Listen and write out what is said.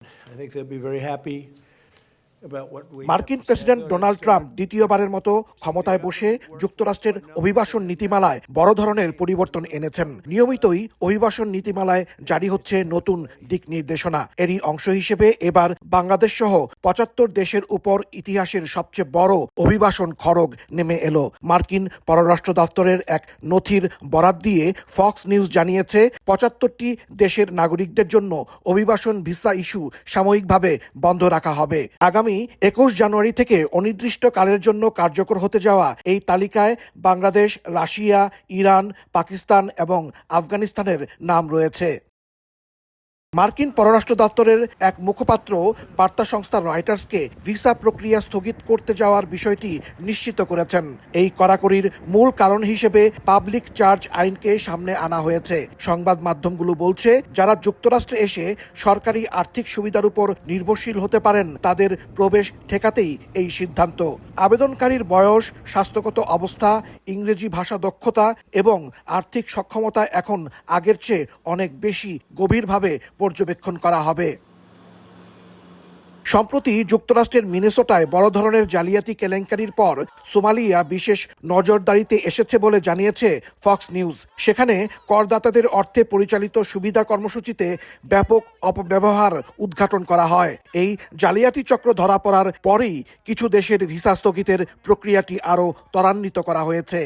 I think they'll be very happy about what we মার্কিন president Donald Trump দ্বিতীয়বারের মতো ক্ষমতায় বসে যুক্তরাষ্ট্রের অভিবাসন নীতিমালায় বড় ধরনের পরিবর্তন এনেছেন। নিয়মিতই অভিবাসন নীতিমালায় জারি হচ্ছে নতুন দিক নির্দেশনা। এরই অংশ হিসেবে এবার বাংলাদেশ সহ ৭৫ দেশের উপর ইতিহাসের সবচেয়ে বড় অভিবাসন খড়গ নেমে এলো। মার্কিন পররাষ্ট্র দপ্তরের এক নথির বরাত দিয়ে ফক্স নিউজ জানিয়েছে ৭৫টি দেশের নাগরিকদের জন্য অভিবাসন ভিসা ইস্যু সাময়িকভাবে বন্ধ রাখা হবে। আগামী ২১ জানুয়ারি থেকে অনির্দিষ্টকালের জন্য কার্যকর হতে যাওয়া এই তালিকায় বাংলাদেশ, রাশিয়া, ইরান, পাকিস্তান এবং আফগানিস্তানের নাম রয়েছে। মার্কিন পররাষ্ট্র দপ্তরের এক মুখপাত্র বার্তা সংস্থা রয়টার্সকে ভিসা প্রক্রিয়া স্থগিত করতে যাওয়ার বিষয়টি নিশ্চিত করেছেন। এই কড়াকড়ির মূল কারণ হিসেবে পাবলিক চার্জ আইনকে সামনে আনা হয়েছে। সংবাদ মাধ্যমগুলো বলছে, যারা যুক্তরাষ্ট্রে এসে সরকারি আর্থিক সুবিধার উপর নির্ভরশীল হতে পারেন তাদের প্রবেশ ঠেকাতেই এই সিদ্ধান্ত। আবেদনকারীর বয়স, স্বাস্থ্যগত অবস্থা, ইংরেজি ভাষা দক্ষতা এবং আর্থিক সক্ষমতা এখন আগের চেয়ে অনেক বেশি গভীরভাবে পর্যবেক্ষণ করা হবে। সম্প্রতি যুক্তরাষ্ট্রের মিনেসোটায় বড় ধরনের জালিয়াতি কেলেঙ্কারির পর সোমালিয়া বিশেষ নজরদারিতে এসেছে বলে জানিয়েছে ফক্স নিউজ। সেখানে করদাতাদের অর্থে পরিচালিত সুবিধা কর্মসূচিতে ব্যাপক অপব্যবহার উদ্ঘাটন করা হয়। এই জালিয়াতি চক্র ধরা পড়ার পরেই কিছু দেশের ভিসা স্থগিতের প্রক্রিয়াটি আরও ত্বরান্বিত করা হয়েছে।